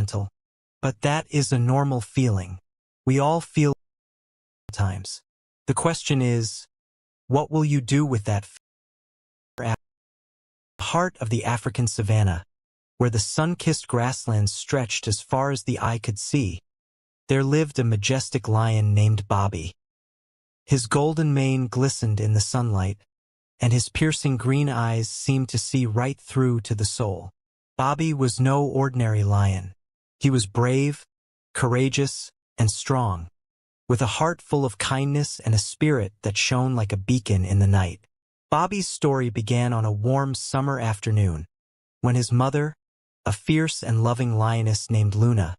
gentle. But that is a normal feeling. We all feel sometimes. The question is, what will you do with that fear? The heart of the African savanna, where the sun-kissed grasslands stretched as far as the eye could see, there lived a majestic lion named Bobby. His golden mane glistened in the sunlight, and his piercing green eyes seemed to see right through to the soul. Bobby was no ordinary lion. He was brave, courageous, and strong, with a heart full of kindness and a spirit that shone like a beacon in the night. Bobby's story began on a warm summer afternoon, when his mother, a fierce and loving lioness named Juna,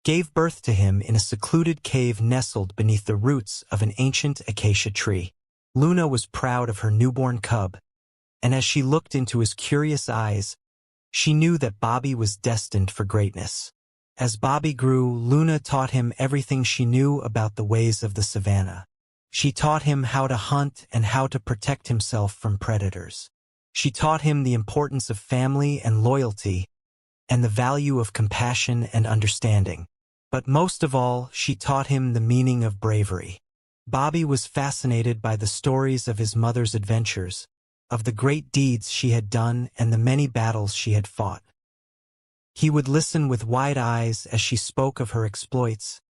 gave birth to him in a secluded cave nestled beneath the roots of an ancient acacia tree. Juna was proud of her newborn cub, and as she looked into his curious eyes, she knew that Bobby was destined for greatness. As Bobby grew, Juna taught him everything she knew about the ways of the savanna. She taught him how to hunt and how to protect himself from predators. She taught him the importance of family and loyalty, and the value of compassion and understanding. But most of all, she taught him the meaning of bravery. Bobby was fascinated by the stories of his mother's adventures, of the great deeds she had done and the many battles she had fought. He would listen with wide eyes as she spoke of her exploits,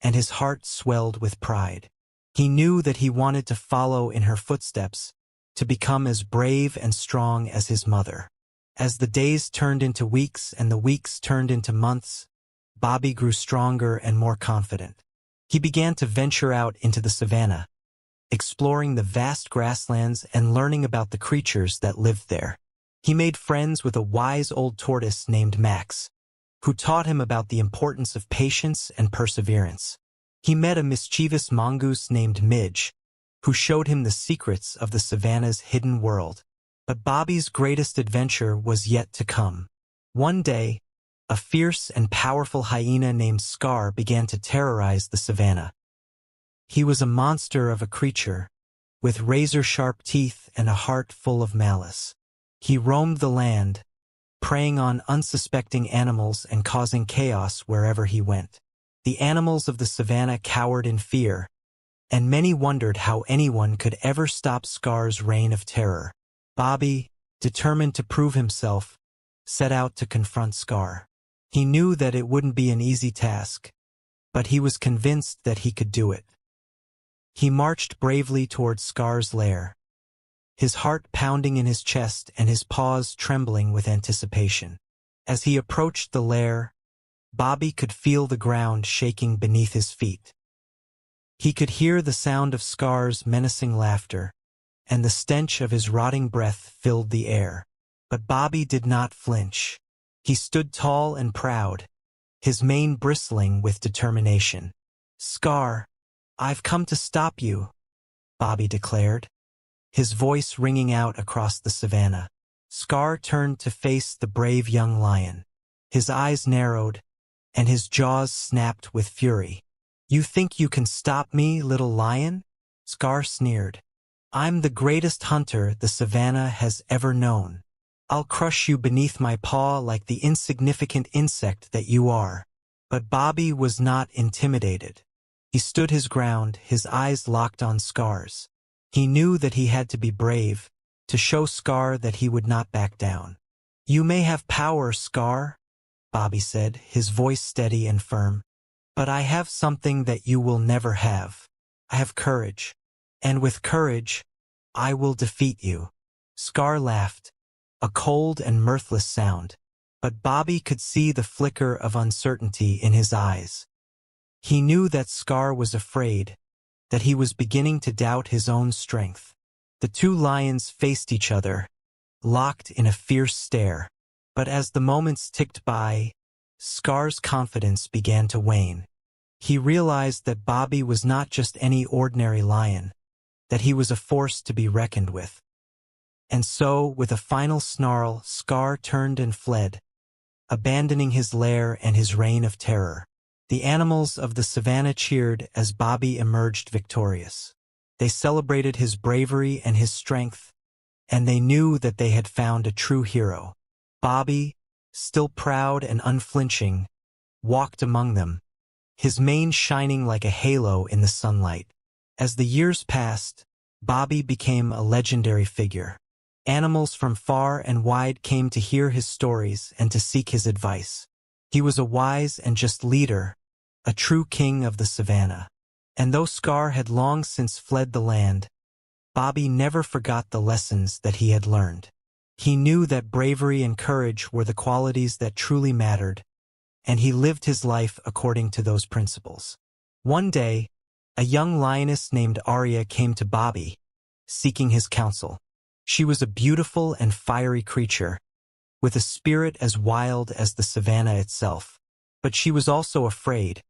and his heart swelled with pride. He knew that he wanted to follow in her footsteps, to become as brave and strong as his mother. As the days turned into weeks and the weeks turned into months, Bobby grew stronger and more confident. He began to venture out into the savanna, exploring the vast grasslands and learning about the creatures that lived there. He made friends with a wise old tortoise named Max, who taught him about the importance of patience and perseverance. He met a mischievous mongoose named Midge, who showed him the secrets of the savanna's hidden world. But Bobby's greatest adventure was yet to come. One day, a fierce and powerful hyena named Scar began to terrorize the savanna. He was a monster of a creature, with razor-sharp teeth and a heart full of malice. He roamed the land, preying on unsuspecting animals and causing chaos wherever he went. The animals of the savanna cowered in fear, and many wondered how anyone could ever stop Scar's reign of terror. Bobby, determined to prove himself, set out to confront Scar. He knew that it wouldn't be an easy task, but he was convinced that he could do it. He marched bravely towards Scar's lair, his heart pounding in his chest and his paws trembling with anticipation. As he approached the lair, Bobby could feel the ground shaking beneath his feet. He could hear the sound of Scar's menacing laughter, and the stench of his rotting breath filled the air. But Bobby did not flinch. He stood tall and proud, his mane bristling with determination. "Scar, I've come to stop you," Bobby declared, his voice ringing out across the savanna. Scar turned to face the brave young lion. His eyes narrowed, and his jaws snapped with fury. "You think you can stop me, little lion?" Scar sneered. "I'm the greatest hunter the savanna has ever known. I'll crush you beneath my paw like the insignificant insect that you are." But Bobby was not intimidated. He stood his ground, his eyes locked on Scar's. He knew that he had to be brave, to show Scar that he would not back down. "You may have power, Scar," Bobby said, his voice steady and firm. "But I have something that you will never have. I have courage. And with courage, I will defeat you." Scar laughed, a cold and mirthless sound, but Bobby could see the flicker of uncertainty in his eyes. He knew that Scar was afraid, that he was beginning to doubt his own strength. The two lions faced each other, locked in a fierce stare. But as the moments ticked by, Scar's confidence began to wane. He realized that Bobby was not just any ordinary lion, that he was a force to be reckoned with. And so, with a final snarl, Scar turned and fled, abandoning his lair and his reign of terror. The animals of the savanna cheered as Bobby emerged victorious. They celebrated his bravery and his strength, and they knew that they had found a true hero. Bobby, still proud and unflinching, walked among them, his mane shining like a halo in the sunlight. As the years passed, Bobby became a legendary figure. Animals from far and wide came to hear his stories and to seek his advice. He was a wise and just leader, a true king of the savannah. And though Scar had long since fled the land, Bobby never forgot the lessons that he had learned. He knew that bravery and courage were the qualities that truly mattered, and he lived his life according to those principles. One day, a young lioness named Arya came to Bobby, seeking his counsel. She was a beautiful and fiery creature, with a spirit as wild as the savannah itself. But she was also afraid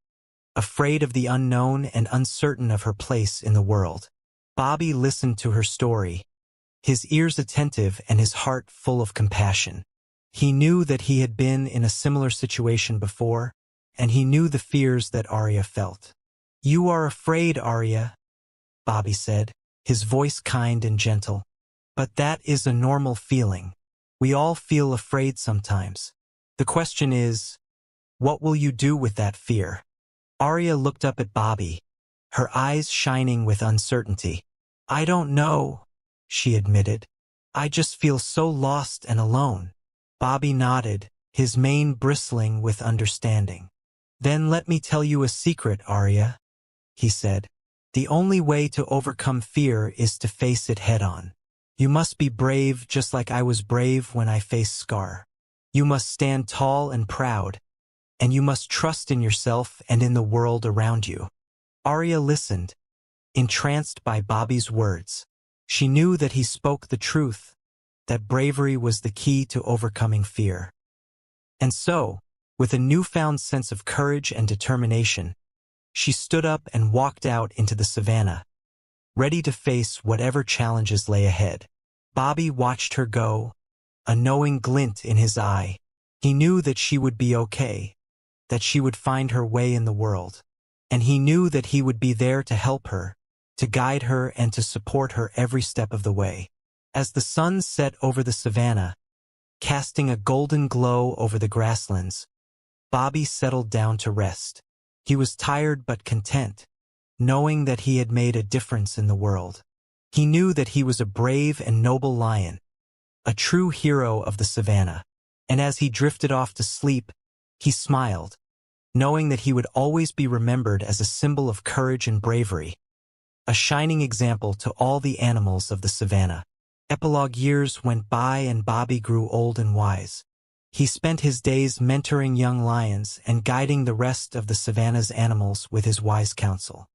of the unknown and uncertain of her place in the world. Bobby listened to her story, his ears attentive and his heart full of compassion. He knew that he had been in a similar situation before, and he knew the fears that Arya felt. "You are afraid, Arya," Bobby said, his voice kind and gentle. "But that is a normal feeling. We all feel afraid sometimes. The question is, what will you do with that fear?" Arya looked up at Bobby, her eyes shining with uncertainty. "I don't know," she admitted. "I just feel so lost and alone." Bobby nodded, his mane bristling with understanding. "Then let me tell you a secret, Arya," he said. "The only way to overcome fear is to face it head-on. You must be brave just like I was brave when I faced Scar. You must stand tall and proud, and you must trust in yourself and in the world around you." Arya listened, entranced by Bobby's words. She knew that he spoke the truth, that bravery was the key to overcoming fear. And so, with a newfound sense of courage and determination, she stood up and walked out into the savannah, ready to face whatever challenges lay ahead. Bobby watched her go, a knowing glint in his eye. He knew that she would be okay, that she would find her way in the world. And he knew that he would be there to help her, to guide her and to support her every step of the way. As the sun set over the savannah, casting a golden glow over the grasslands, Bobby settled down to rest. He was tired but content, knowing that he had made a difference in the world. He knew that he was a brave and noble lion, a true hero of the savannah. And as he drifted off to sleep, he smiled, knowing that he would always be remembered as a symbol of courage and bravery, a shining example to all the animals of the savannah. Epilogue. Years went by and Bobby grew old and wise. He spent his days mentoring young lions and guiding the rest of the savannah's animals with his wise counsel.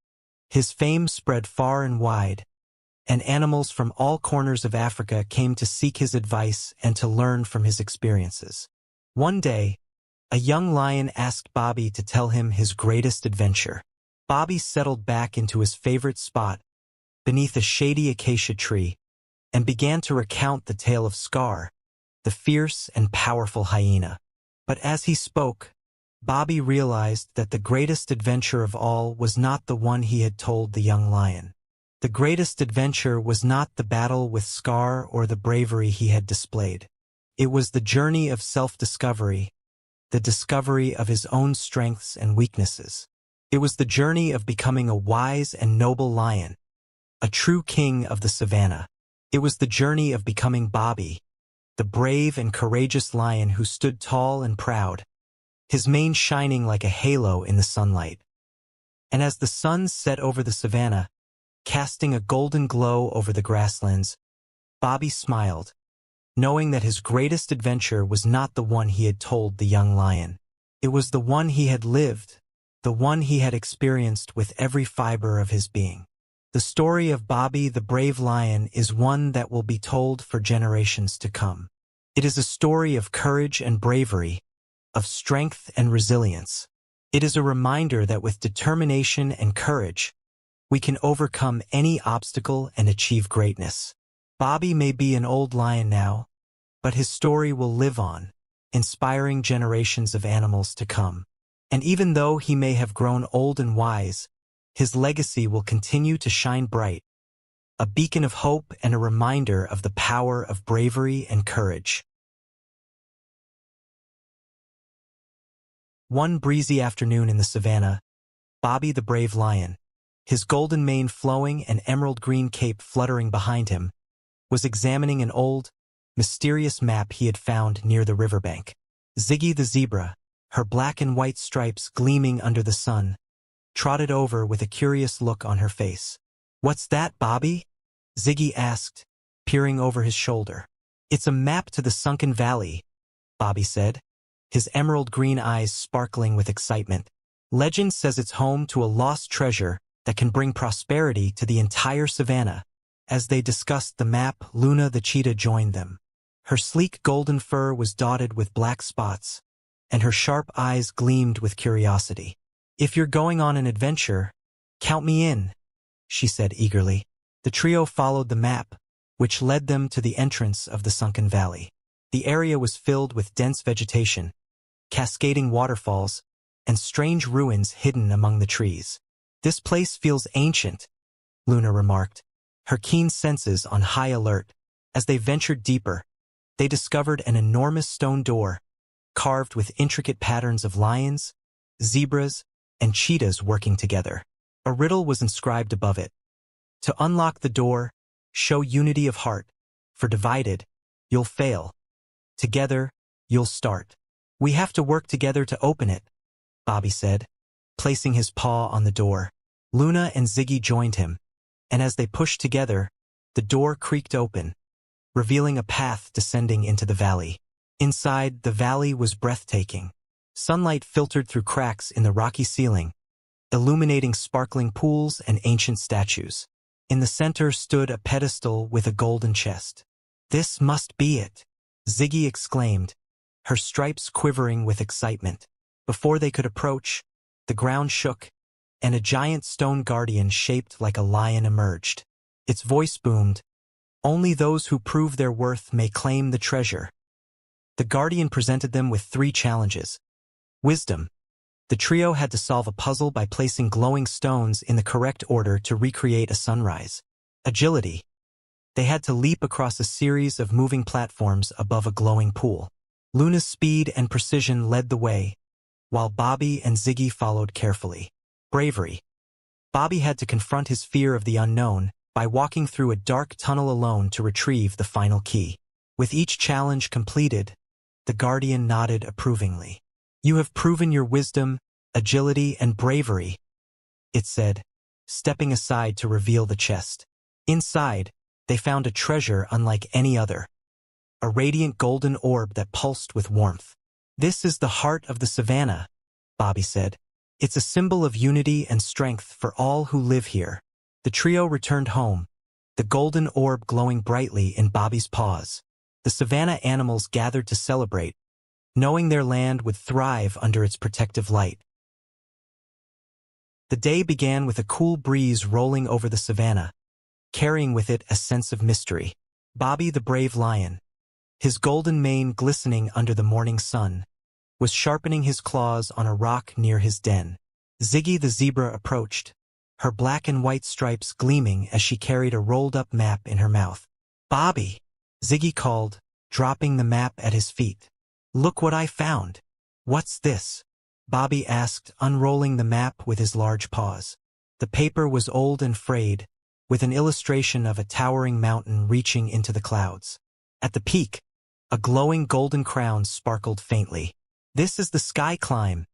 His fame spread far and wide, and animals from all corners of Africa came to seek his advice and to learn from his experiences. One day, a young lion asked Bobby to tell him his greatest adventure. Bobby settled back into his favorite spot, beneath a shady acacia tree, and began to recount the tale of Scar, the fierce and powerful hyena. But as he spoke, Bobby realized that the greatest adventure of all was not the one he had told the young lion. The greatest adventure was not the battle with Scar or the bravery he had displayed. It was the journey of self-discovery, the discovery of his own strengths and weaknesses. It was the journey of becoming a wise and noble lion, a true king of the savannah. It was the journey of becoming Bobby, the brave and courageous lion who stood tall and proud, his mane shining like a halo in the sunlight. And as the sun set over the savannah, casting a golden glow over the grasslands, Bobby smiled, knowing that his greatest adventure was not the one he had told the young lion. It was the one he had lived, the one he had experienced with every fiber of his being. The story of Bobby the brave lion is one that will be told for generations to come. It is a story of courage and bravery, of strength and resilience. It is a reminder that with determination and courage, we can overcome any obstacle and achieve greatness. Bobby may be an old lion now, but his story will live on, inspiring generations of animals to come. And even though he may have grown old and wise, his legacy will continue to shine bright, a beacon of hope and a reminder of the power of bravery and courage. One breezy afternoon in the savannah, Bobby the brave lion, his golden mane flowing and emerald green cape fluttering behind him, was examining an old, mysterious map he had found near the riverbank. Ziggy the zebra, her black and white stripes gleaming under the sun, trotted over with a curious look on her face. "What's that, Bobby?" Ziggy asked, peering over his shoulder. "It's a map to the sunken valley," Bobby said, his emerald green eyes sparkling with excitement. "Legend says it's home to a lost treasure that can bring prosperity to the entire savannah." As they discussed the map, Luna the cheetah joined them. Her sleek golden fur was dotted with black spots, and her sharp eyes gleamed with curiosity. "If you're going on an adventure, count me in," she said eagerly. The trio followed the map, which led them to the entrance of the sunken valley. The area was filled with dense vegetation, cascading waterfalls, and strange ruins hidden among the trees. "This place feels ancient," Luna remarked, her keen senses on high alert. As they ventured deeper, they discovered an enormous stone door, carved with intricate patterns of lions, zebras, and cheetahs working together. A riddle was inscribed above it. "To unlock the door, show unity of heart, for divided, you'll fail. Together, you'll start." "We have to work together to open it," Bobby said, placing his paw on the door. Luna and Ziggy joined him, and as they pushed together, the door creaked open, revealing a path descending into the valley. Inside, the valley was breathtaking. Sunlight filtered through cracks in the rocky ceiling, illuminating sparkling pools and ancient statues. In the center stood a pedestal with a golden chest. "This must be it," Ziggy exclaimed, her stripes quivering with excitement. Before they could approach, the ground shook, and a giant stone guardian shaped like a lion emerged. Its voice boomed, "Only those who prove their worth may claim the treasure." The guardian presented them with 3 challenges. Wisdom. The trio had to solve a puzzle by placing glowing stones in the correct order to recreate a sunrise. Agility. They had to leap across a series of moving platforms above a glowing pool. Luna's speed and precision led the way, while Bobby and Ziggy followed carefully. Bravery. Bobby had to confront his fear of the unknown by walking through a dark tunnel alone to retrieve the final key. With each challenge completed, the guardian nodded approvingly. "You have proven your wisdom, agility, and bravery," it said, stepping aside to reveal the chest. Inside, they found a treasure unlike any other, a radiant golden orb that pulsed with warmth. "This is the heart of the savannah," Bobby said. "It's a symbol of unity and strength for all who live here." The trio returned home, the golden orb glowing brightly in Bobby's paws. The savannah animals gathered to celebrate, knowing their land would thrive under its protective light. The day began with a cool breeze rolling over the savannah, carrying with it a sense of mystery. Bobby the brave lion, his golden mane glistening under the morning sun, was sharpening his claws on a rock near his den. Ziggy the zebra approached, her black and white stripes gleaming as she carried a rolled-up map in her mouth. "Bobby," Ziggy called, dropping the map at his feet. "Look what I found." "What's this?" Bobby asked, unrolling the map with his large paws. The paper was old and frayed, with an illustration of a towering mountain reaching into the clouds. At the peak, a glowing golden crown sparkled faintly. "This is the sky climb,"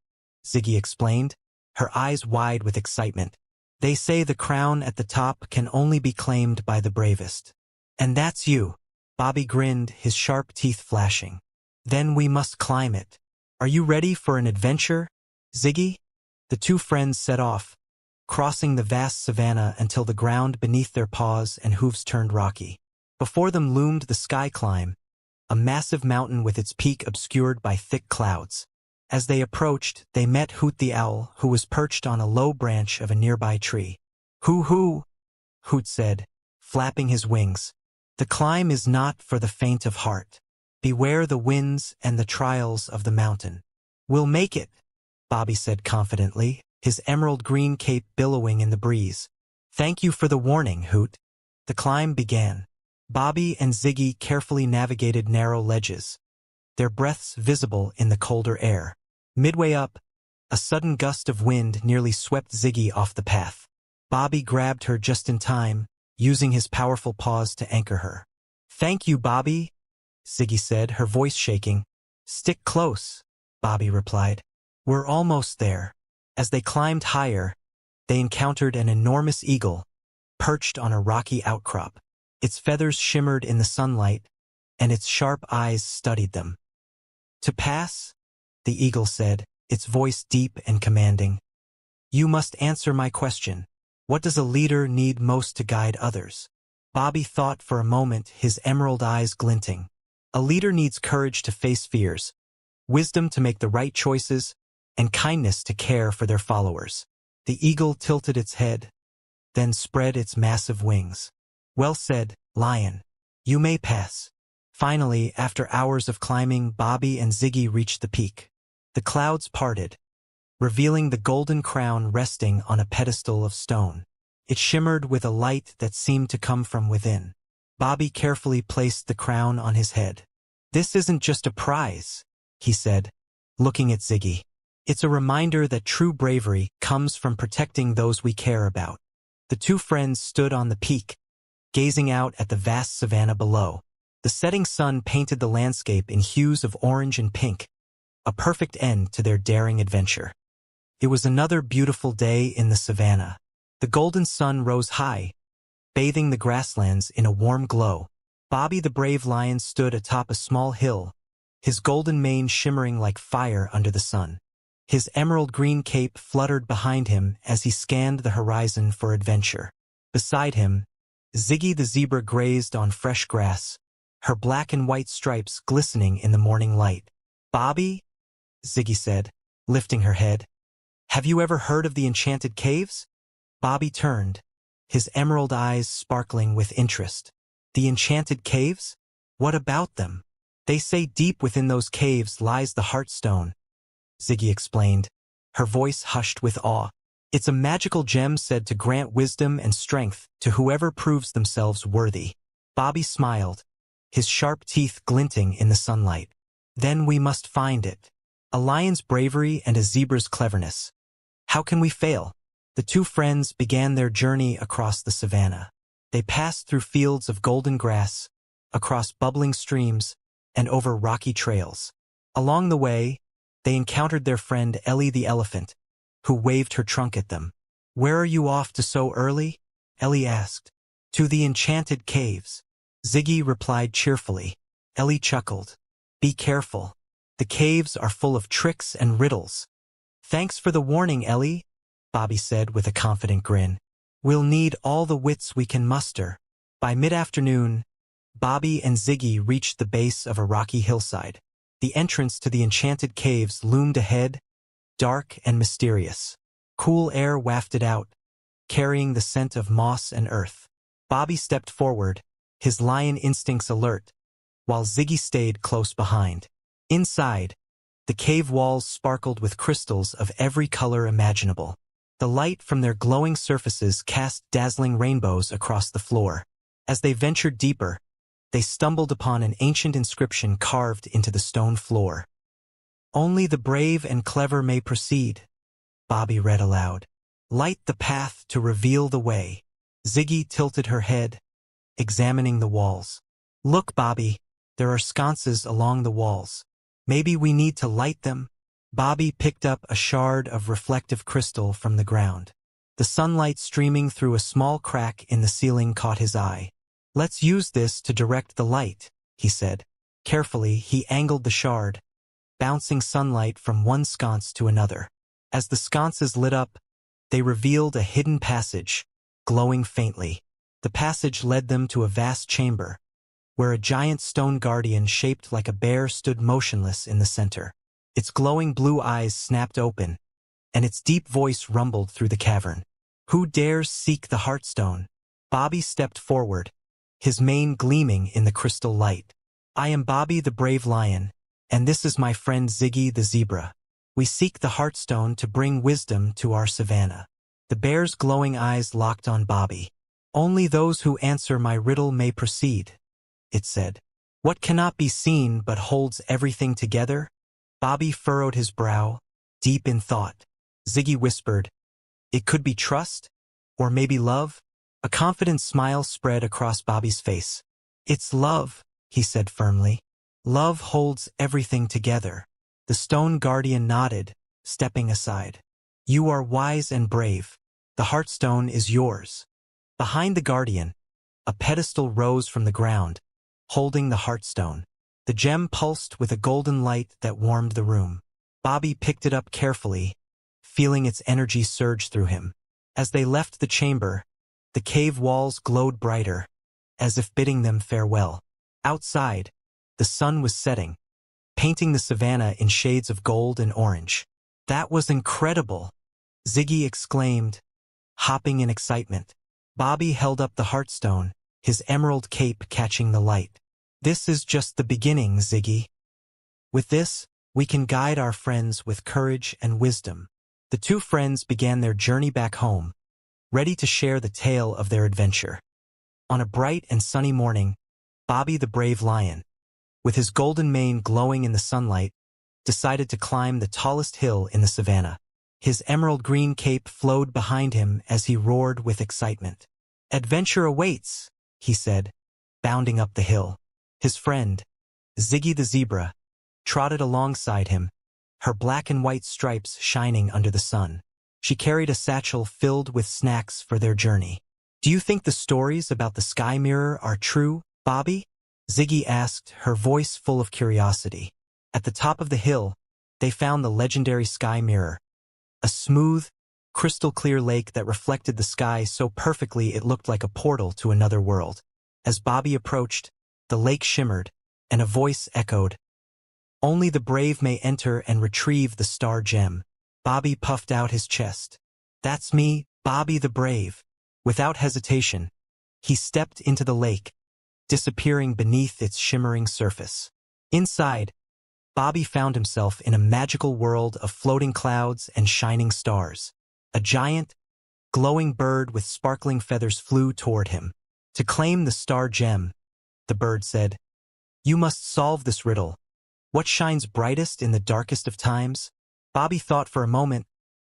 Ziggy explained, her eyes wide with excitement. "They say the crown at the top can only be claimed by the bravest. And that's you." Bobby grinned, his sharp teeth flashing. "Then we must climb it. Are you ready for an adventure, Ziggy?" The 2 friends set off, crossing the vast savannah until the ground beneath their paws and hooves turned rocky. Before them loomed the sky climb, a massive mountain with its peak obscured by thick clouds. As they approached, they met Hoot the owl, who was perched on a low branch of a nearby tree. "Hoo-hoo," Hoot said, flapping his wings. "The climb is not for the faint of heart. Beware the winds and the trials of the mountain." "We'll make it," Bobby said confidently, his emerald green cape billowing in the breeze. "Thank you for the warning, Hoot." The climb began. Bobby and Ziggy carefully navigated narrow ledges, their breaths visible in the colder air. Midway up, A sudden gust of wind nearly swept Ziggy off the path. Bobby grabbed her just in time, using his powerful paws to anchor her. "Thank you, Bobby," Ziggy said, her voice shaking. "Stick close," Bobby replied. "We're almost there." As they climbed higher, they encountered an enormous eagle, perched on a rocky outcrop. Its feathers shimmered in the sunlight, and its sharp eyes studied them. "To pass," the eagle said, its voice deep and commanding, "you must answer my question. What does a leader need most to guide others?" Bobby thought for a moment, his emerald eyes glinting. "A leader needs courage to face fears, wisdom to make the right choices, and kindness to care for their followers." The eagle tilted its head, then spread its massive wings. "Well said, lion. You may pass." Finally, after hours of climbing, Bobby and Ziggy reached the peak. The clouds parted, revealing the golden crown resting on a pedestal of stone. It shimmered with a light that seemed to come from within. Bobby carefully placed the crown on his head. "This isn't just a prize," he said, looking at Ziggy. "It's a reminder that true bravery comes from protecting those we care about." The two friends stood on the peak, gazing out at the vast savanna below. The setting sun painted the landscape in hues of orange and pink, a perfect end to their daring adventure. It was another beautiful day in the savanna. The golden sun rose high, bathing the grasslands in a warm glow. Bobby the brave lion stood atop a small hill, his golden mane shimmering like fire under the sun. His emerald green cape fluttered behind him as he scanned the horizon for adventure. Beside him, Ziggy the zebra grazed on fresh grass, her black and white stripes glistening in the morning light. "Bobby," Ziggy said, lifting her head, "have you ever heard of the enchanted caves?" Bobby turned, his emerald eyes sparkling with interest. "The enchanted caves? What about them?" "They say deep within those caves lies the Heartstone," Ziggy explained, her voice hushed with awe. "It's a magical gem said to grant wisdom and strength to whoever proves themselves worthy." Bobby smiled, his sharp teeth glinting in the sunlight. "Then we must find it. A lion's bravery and a zebra's cleverness. How can we fail?" The two friends began their journey across the savanna. They passed through fields of golden grass, across bubbling streams, and over rocky trails. Along the way, they encountered their friend Ellie the elephant, who waved her trunk at them. "Where are you off to so early?" Ellie asked. "To the enchanted caves," Ziggy replied cheerfully. Ellie chuckled. "Be careful. The caves are full of tricks and riddles." "Thanks for the warning, Ellie," Bobby said with a confident grin. "We'll need all the wits we can muster." By mid-afternoon, Bobby and Ziggy reached the base of a rocky hillside. The entrance to the enchanted caves loomed ahead, dark and mysterious. Cool air wafted out, carrying the scent of moss and earth. Bobby stepped forward, his lion instincts alert, while Ziggy stayed close behind. Inside, the cave walls sparkled with crystals of every color imaginable. The light from their glowing surfaces cast dazzling rainbows across the floor. As they ventured deeper, they stumbled upon an ancient inscription carved into the stone floor. "Only the brave and clever may proceed," Bobby read aloud. "Light the path to reveal the way." Ziggy tilted her head, examining the walls. "Look, Bobby, there are sconces along the walls. Maybe we need to light them." Bobby picked up a shard of reflective crystal from the ground. The sunlight streaming through a small crack in the ceiling caught his eye. "Let's use this to direct the light," he said. Carefully, he angled the shard, bouncing sunlight from one sconce to another. As the sconces lit up, they revealed a hidden passage, glowing faintly. The passage led them to a vast chamber, where a giant stone guardian shaped like a bear stood motionless in the center. Its glowing blue eyes snapped open, and its deep voice rumbled through the cavern. "Who dares seek the Heartstone?" Bobby stepped forward, his mane gleaming in the crystal light. "I am Bobby the brave lion, and this is my friend Ziggy the zebra. We seek the Heartstone to bring wisdom to our savanna." The bear's glowing eyes locked on Bobby. "Only those who answer my riddle may proceed," it said. "What cannot be seen but holds everything together?" Bobby furrowed his brow, deep in thought. Ziggy whispered, "It could be trust? Or maybe love?" A confident smile spread across Bobby's face. "It's love," he said firmly. "Love holds everything together." The stone guardian nodded, stepping aside. "You are wise and brave. The heartstone is yours." Behind the guardian, a pedestal rose from the ground, holding the heartstone. The gem pulsed with a golden light that warmed the room. Bobby picked it up carefully, feeling its energy surge through him. As they left the chamber, the cave walls glowed brighter, as if bidding them farewell. Outside, the sun was setting, painting the savannah in shades of gold and orange. "That was incredible!" Ziggy exclaimed, hopping in excitement. Bobby held up the heartstone, his emerald cape catching the light. "This is just the beginning, Ziggy. With this, we can guide our friends with courage and wisdom." The two friends began their journey back home, ready to share the tale of their adventure. On a bright and sunny morning, Bobby the brave lion, with his golden mane glowing in the sunlight, decided to climb the tallest hill in the savannah. His emerald green cape flowed behind him as he roared with excitement. "Adventure awaits," he said, bounding up the hill. His friend, Ziggy the zebra, trotted alongside him, her black and white stripes shining under the sun. She carried a satchel filled with snacks for their journey. "Do you think the stories about the sky mirror are true, Bobby?" Ziggy asked, her voice full of curiosity. At the top of the hill, they found the legendary sky mirror, a smooth, crystal-clear lake that reflected the sky so perfectly it looked like a portal to another world. As Bobby approached, the lake shimmered, and a voice echoed, "Only the brave may enter and retrieve the star gem." Bobby puffed out his chest. "That's me, Bobby the brave." Without hesitation, he stepped into the lake, disappearing beneath its shimmering surface. Inside, Bobby found himself in a magical world of floating clouds and shining stars. A giant, glowing bird with sparkling feathers flew toward him. "To claim the star gem," the bird said, "you must solve this riddle. What shines brightest in the darkest of times?" Bobby thought for a moment,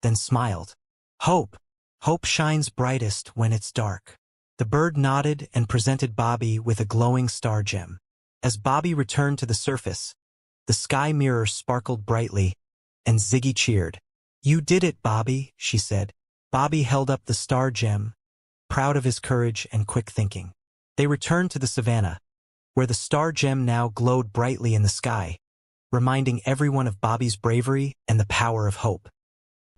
then smiled. "Hope. Hope shines brightest when it's dark." The bird nodded and presented Bobby with a glowing star gem. As Bobby returned to the surface, the sky mirror sparkled brightly, and Ziggy cheered. "You did it, Bobby," she said. Bobby held up the star gem, proud of his courage and quick thinking. They returned to the savannah, where the star gem now glowed brightly in the sky, reminding everyone of Bobby's bravery and the power of hope.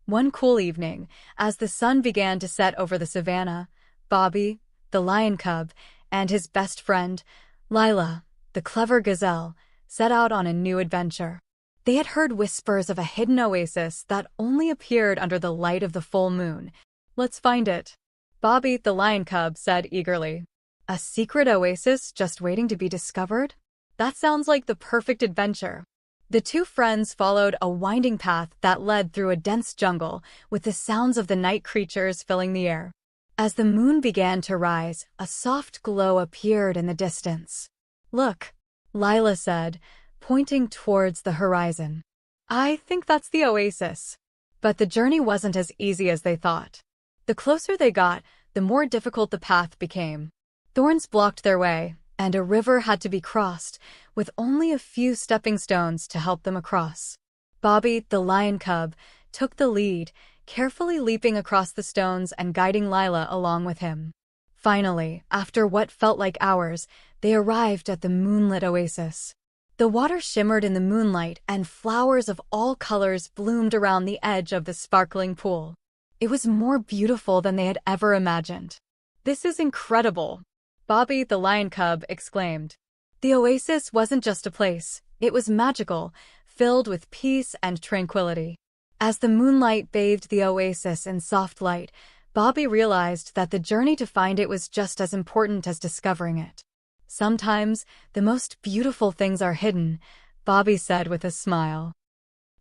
One cool evening, as the sun began to set over the savannah, Bobby, the lion cub, and his best friend, Lila, the clever gazelle, set out on a new adventure. They had heard whispers of a hidden oasis that only appeared under the light of the full moon. "Let's find it," Bobby, the lion cub, said eagerly. "A secret oasis just waiting to be discovered? That sounds like the perfect adventure." The two friends followed a winding path that led through a dense jungle, with the sounds of the night creatures filling the air. As the moon began to rise, a soft glow appeared in the distance. "Look," Lila said, pointing towards the horizon. "I think that's the oasis." But the journey wasn't as easy as they thought. The closer they got, the more difficult the path became. Thorns blocked their way, and a river had to be crossed, with only a few stepping stones to help them across. Bobby, the lion cub, took the lead, carefully leaping across the stones and guiding Lila along with him. Finally, after what felt like hours, they arrived at the moonlit oasis. The water shimmered in the moonlight, and flowers of all colors bloomed around the edge of the sparkling pool. It was more beautiful than they had ever imagined. "This is incredible," Bobby, the lion cub, exclaimed. The oasis wasn't just a place, it was magical, filled with peace and tranquility. As the moonlight bathed the oasis in soft light, Bobby realized that the journey to find it was just as important as discovering it. "Sometimes, the most beautiful things are hidden," Bobby said with a smile.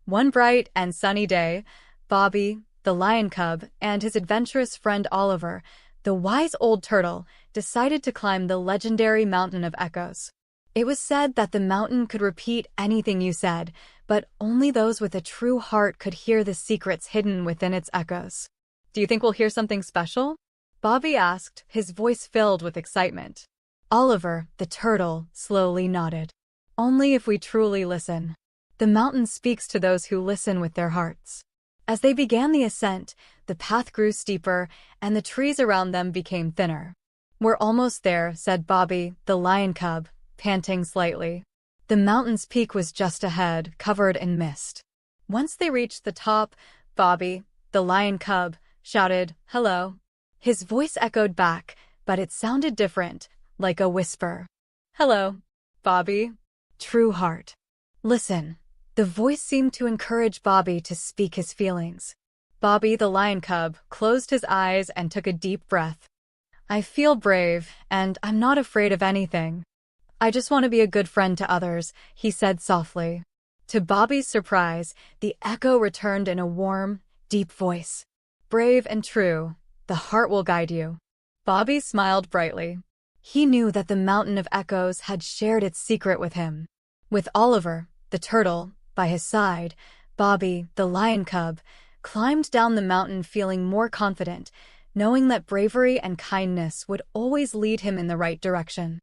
One bright and sunny day, Bobby, the lion cub, and his adventurous friend Oliver, the wise old turtle, decided to climb the legendary Mountain of Echoes. It was said that the mountain could repeat anything you said, but only those with a true heart could hear the secrets hidden within its echoes. Do you think we'll hear something special? Bobby asked, his voice filled with excitement. Oliver, the turtle, slowly nodded. Only if we truly listen. The mountain speaks to those who listen with their hearts. As they began the ascent, the path grew steeper, and the trees around them became thinner. We're almost there, said Bobby, the lion cub, panting slightly. The mountain's peak was just ahead, covered in mist. Once they reached the top, Bobby, the lion cub, shouted, "Hello." His voice echoed back, but it sounded different, like a whisper. "Hello, Bobby." True heart. Listen. The voice seemed to encourage Bobby to speak his feelings. Bobby, the lion cub, closed his eyes and took a deep breath. "I feel brave, and I'm not afraid of anything. I just want to be a good friend to others," he said softly. To Bobby's surprise, the echo returned in a warm, deep voice. "Brave and true, the heart will guide you." Bobby smiled brightly. He knew that the mountain of echoes had shared its secret with him. With Oliver, the turtle, by his side, Bobby, the lion cub, climbed down the mountain feeling more confident, knowing that bravery and kindness would always lead him in the right direction.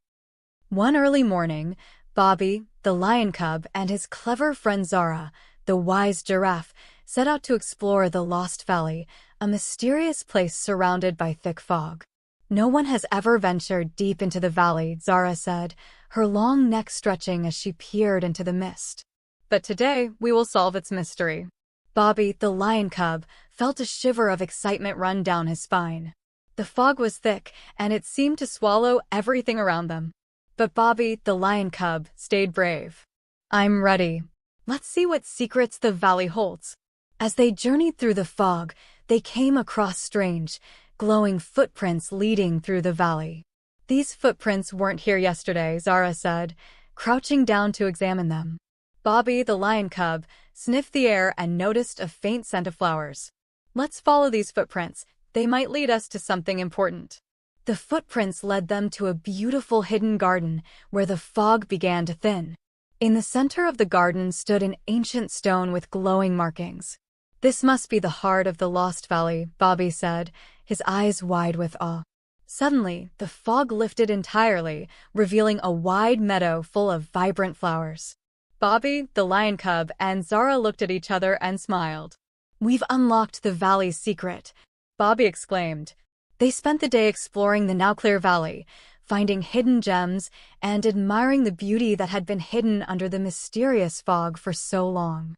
One early morning, Bobby, the lion cub, and his clever friend Zara, the wise giraffe, set out to explore the Lost Valley, a mysterious place surrounded by thick fog. "No one has ever ventured deep into the valley," Zara said, her long neck stretching as she peered into the mist. "But today, we will solve its mystery." Bobby, the lion cub, felt a shiver of excitement run down his spine. The fog was thick, and it seemed to swallow everything around them. But Bobby, the lion cub, stayed brave. "I'm ready. Let's see what secrets the valley holds." As they journeyed through the fog, they came across strange, glowing footprints leading through the valley. "These footprints weren't here yesterday," Zara said, crouching down to examine them. Bobby, the lion cub, sniffed the air and noticed a faint scent of flowers. "Let's follow these footprints. They might lead us to something important." The footprints led them to a beautiful hidden garden where the fog began to thin. In the center of the garden stood an ancient stone with glowing markings. "This must be the heart of the Lost Valley," Bobby said, his eyes wide with awe. Suddenly, the fog lifted entirely, revealing a wide meadow full of vibrant flowers. Bobby, the lion cub, and Zara looked at each other and smiled. "We've unlocked the valley's secret," Bobby exclaimed. They spent the day exploring the now clear valley, finding hidden gems and admiring the beauty that had been hidden under the mysterious fog for so long.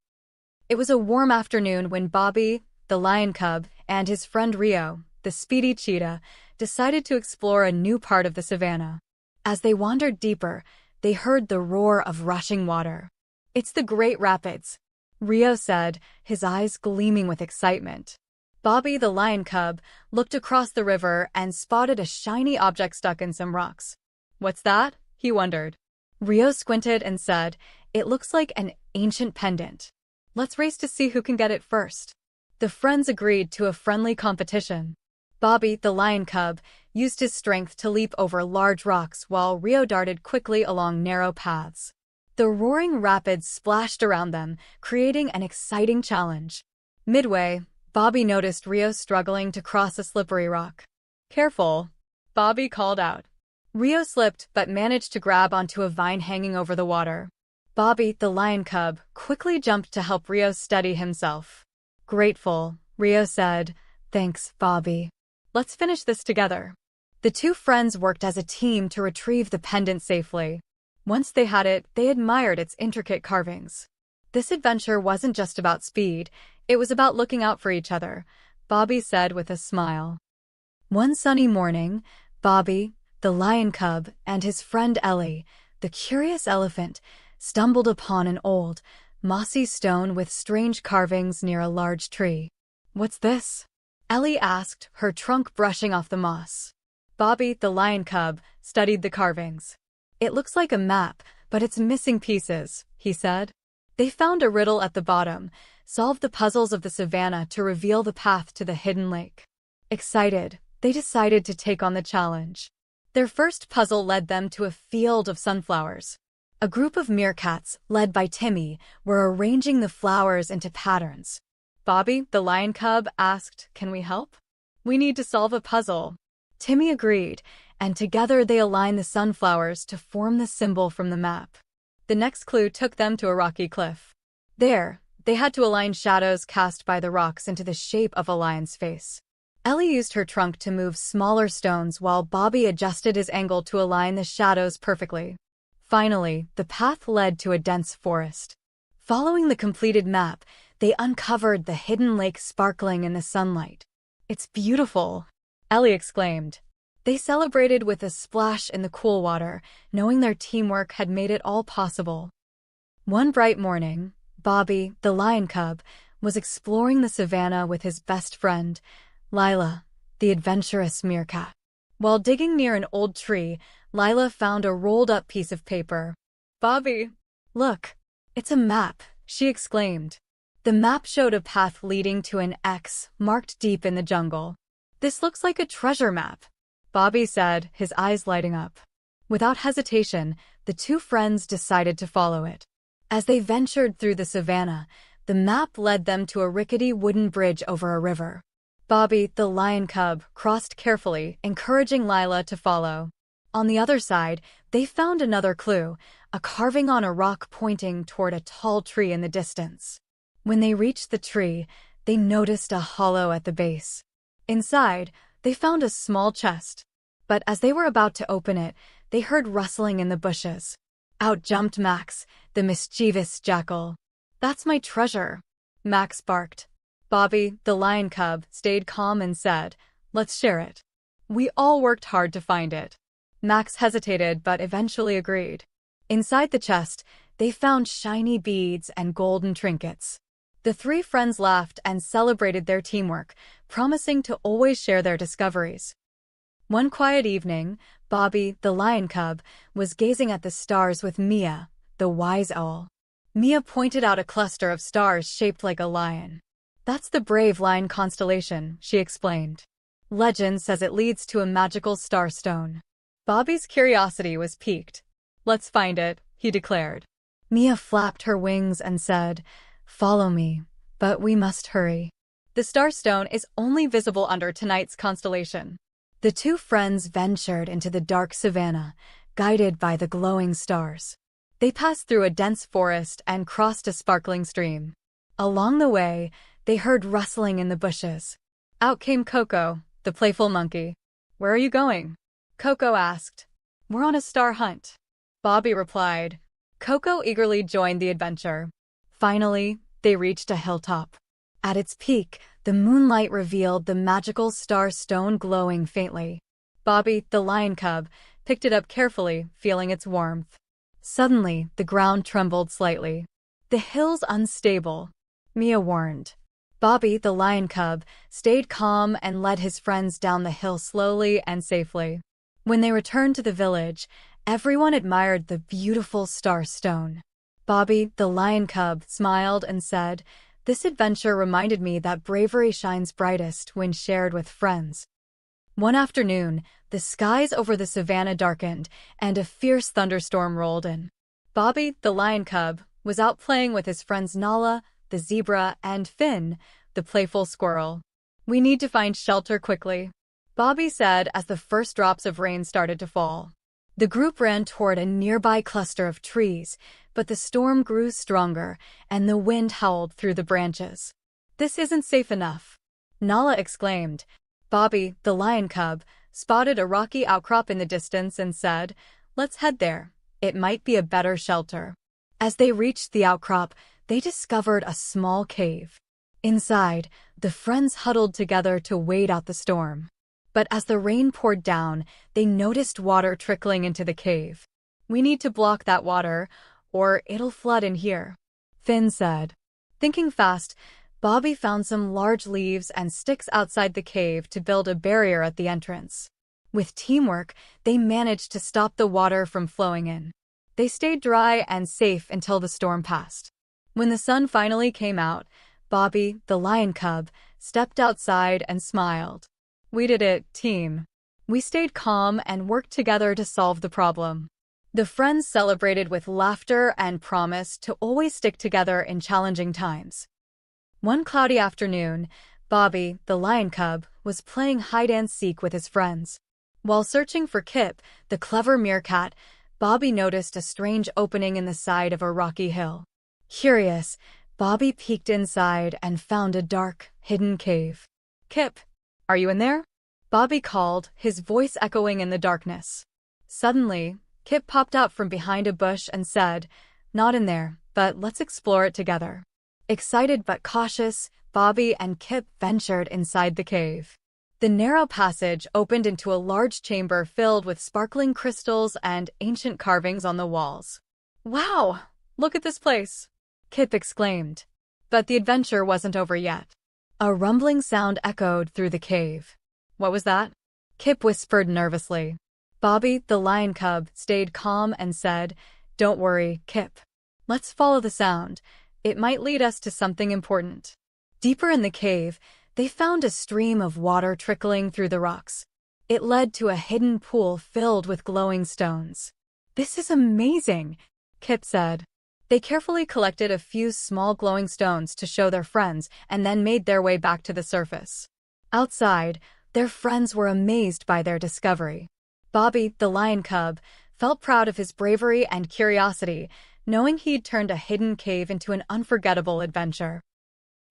It was a warm afternoon when Bobby, the lion cub, and his friend Rio, the speedy cheetah, decided to explore a new part of the savannah. As they wandered deeper, they heard the roar of rushing water. "It's the Great Rapids," Rio said, his eyes gleaming with excitement. Bobby, the lion cub, looked across the river and spotted a shiny object stuck in some rocks. "What's that?" he wondered. Rio squinted and said, "It looks like an ancient pendant. Let's race to see who can get it first." The friends agreed to a friendly competition. Bobby, the lion cub, used his strength to leap over large rocks while Rio darted quickly along narrow paths. The roaring rapids splashed around them, creating an exciting challenge. Midway, Bobby noticed Rio struggling to cross a slippery rock. "Careful," Bobby called out. Rio slipped but managed to grab onto a vine hanging over the water. Bobby, the lion cub, quickly jumped to help Rio steady himself. Grateful, Rio said, "Thanks, Bobby. Let's finish this together." The two friends worked as a team to retrieve the pendant safely. Once they had it, they admired its intricate carvings. This adventure wasn't just about speed, it was about looking out for each other, Bobby said with a smile. One sunny morning, Bobby, the lion cub, and his friend Ellie, the curious elephant, stumbled upon an old, mossy stone with strange carvings near a large tree. "What's this?" Ellie asked, her trunk brushing off the moss. Bobby, the lion cub, studied the carvings. "It looks like a map, but it's missing pieces," he said. They found a riddle at the bottom, solved the puzzles of the savannah to reveal the path to the hidden lake. Excited, they decided to take on the challenge. Their first puzzle led them to a field of sunflowers. A group of meerkats, led by Timmy, were arranging the flowers into patterns. Bobby, the lion cub, asked, "Can we help? We need to solve a puzzle." Timmy agreed, and together they aligned the sunflowers to form the symbol from the map. The next clue took them to a rocky cliff. There, they had to align shadows cast by the rocks into the shape of a lion's face. Ellie used her trunk to move smaller stones while Bobby adjusted his angle to align the shadows perfectly. Finally, the path led to a dense forest. Following the completed map, they uncovered the hidden lake sparkling in the sunlight. "It's beautiful," Ellie exclaimed. They celebrated with a splash in the cool water, knowing their teamwork had made it all possible. One bright morning, Bobby, the lion cub, was exploring the savannah with his best friend, Lila, the adventurous meerkat. While digging near an old tree, Lila found a rolled-up piece of paper. "Bobby, look, it's a map," she exclaimed. The map showed a path leading to an X marked deep in the jungle. "This looks like a treasure map," Bobby said, his eyes lighting up. Without hesitation, the two friends decided to follow it. As they ventured through the savannah, the map led them to a rickety wooden bridge over a river. Bobby, the lion cub, crossed carefully, encouraging Lila to follow. On the other side, they found another clue, a carving on a rock pointing toward a tall tree in the distance. When they reached the tree, they noticed a hollow at the base. Inside, they found a small chest. But as they were about to open it, they heard rustling in the bushes. Out jumped Max, the mischievous jackal. "That's my treasure," Max barked. Bobby, the lion cub, stayed calm and said, "Let's share it. We all worked hard to find it." Max hesitated but eventually agreed. Inside the chest, they found shiny beads and golden trinkets. The three friends laughed and celebrated their teamwork, promising to always share their discoveries. One quiet evening, Bobby, the lion cub, was gazing at the stars with Mia, the wise owl. Mia pointed out a cluster of stars shaped like a lion. "That's the brave lion constellation," she explained. "Legend says it leads to a magical starstone." Bobby's curiosity was piqued. "Let's find it," he declared. Mia flapped her wings and said, "Follow me, but we must hurry. The starstone is only visible under tonight's constellation." The two friends ventured into the dark savannah, guided by the glowing stars. They passed through a dense forest and crossed a sparkling stream. Along the way, they heard rustling in the bushes. Out came Coco, the playful monkey. "Where are you going?" Coco asked. "We're on a star hunt," Bobby replied. Coco eagerly joined the adventure. Finally, they reached a hilltop. At its peak, the moonlight revealed the magical star stone glowing faintly. Bobby, the lion cub, picked it up carefully, feeling its warmth. Suddenly, the ground trembled slightly. "The hill's unstable," Mia warned. Bobby, the lion cub, stayed calm and led his friends down the hill slowly and safely. When they returned to the village, everyone admired the beautiful star stone. Bobby, the lion cub, smiled and said, "This adventure reminded me that bravery shines brightest when shared with friends." One afternoon, the skies over the savannah darkened, and a fierce thunderstorm rolled in. Bobby, the lion cub, was out playing with his friends Nala, the zebra, and Finn, the playful squirrel. "We need to find shelter quickly," Bobby said as the first drops of rain started to fall. The group ran toward a nearby cluster of trees, but the storm grew stronger, and the wind howled through the branches. "This isn't safe enough," Nala exclaimed. Bobby, the lion cub, spotted a rocky outcrop in the distance and said, "Let's head there. It might be a better shelter." As they reached the outcrop, they discovered a small cave. Inside, the friends huddled together to wait out the storm. But as the rain poured down, they noticed water trickling into the cave. "We need to block that water, or it'll flood in here," Finn said. Thinking fast, Bobby found some large leaves and sticks outside the cave to build a barrier at the entrance. With teamwork, they managed to stop the water from flowing in. They stayed dry and safe until the storm passed. When the sun finally came out, Bobby, the lion cub, stepped outside and smiled. "We did it, team. We stayed calm and worked together to solve the problem." The friends celebrated with laughter and promised to always stick together in challenging times. One cloudy afternoon, Bobby, the lion cub, was playing hide-and-seek with his friends. While searching for Kip, the clever meerkat, Bobby noticed a strange opening in the side of a rocky hill. Curious, Bobby peeked inside and found a dark, hidden cave. "Kip, are you in there?" Bobby called, his voice echoing in the darkness. Suddenly, Kip popped out from behind a bush and said, "Not in there, but let's explore it together." Excited but cautious, Bobby and Kip ventured inside the cave. The narrow passage opened into a large chamber filled with sparkling crystals and ancient carvings on the walls. "Wow! Look at this place!" Kip exclaimed. But the adventure wasn't over yet. A rumbling sound echoed through the cave. "What was that?" Kip whispered nervously. Bobby, the lion cub, stayed calm and said, "Don't worry, Kip. Let's follow the sound. It might lead us to something important." Deeper in the cave, they found a stream of water trickling through the rocks. It led to a hidden pool filled with glowing stones. "This is amazing," Kip said. They carefully collected a few small glowing stones to show their friends and then made their way back to the surface. Outside, their friends were amazed by their discovery. Bobby, the lion cub, felt proud of his bravery and curiosity, knowing he'd turned a hidden cave into an unforgettable adventure.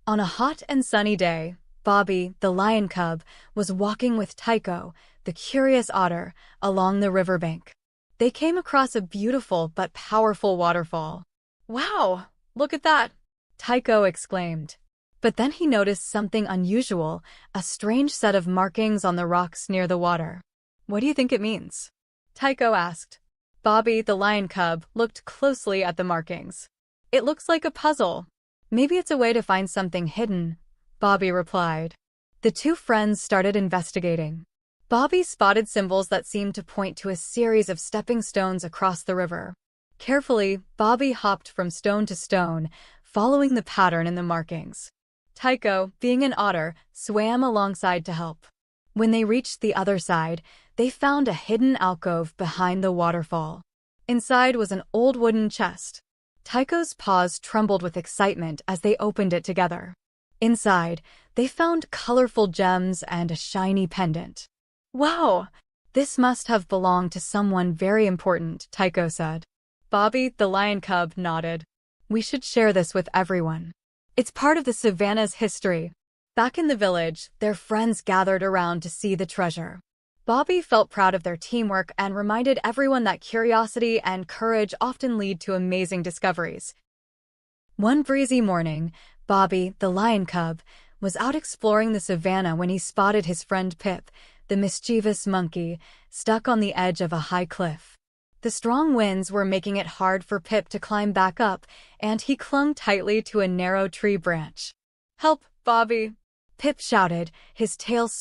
On a hot and sunny day, Bobby, the lion cub, was walking with Tycho, the curious otter, along the riverbank. They came across a beautiful but powerful waterfall. "Wow, look at that!" Tycho exclaimed. But then he noticed something unusual, a strange set of markings on the rocks near the water. "What do you think it means?" Tycho asked. Bobby, the lion cub, looked closely at the markings. "It looks like a puzzle. Maybe it's a way to find something hidden," Bobby replied. The two friends started investigating. Bobby spotted symbols that seemed to point to a series of stepping stones across the river. Carefully, Bobby hopped from stone to stone, following the pattern in the markings. Tycho, being an otter, swam alongside to help. When they reached the other side, they found a hidden alcove behind the waterfall. Inside was an old wooden chest. Tycho's paws trembled with excitement as they opened it together. Inside, they found colorful gems and a shiny pendant. "Wow! This must have belonged to someone very important," Tycho said. Bobby, the lion cub, nodded. "We should share this with everyone. It's part of the savannah's history." Back in the village, their friends gathered around to see the treasure. Bobby felt proud of their teamwork and reminded everyone that curiosity and courage often lead to amazing discoveries. One breezy morning, Bobby, the lion cub, was out exploring the savannah when he spotted his friend Pip, the mischievous monkey, stuck on the edge of a high cliff. The strong winds were making it hard for Pip to climb back up, and he clung tightly to a narrow tree branch. "Help, Bobby!" Pip shouted, his tail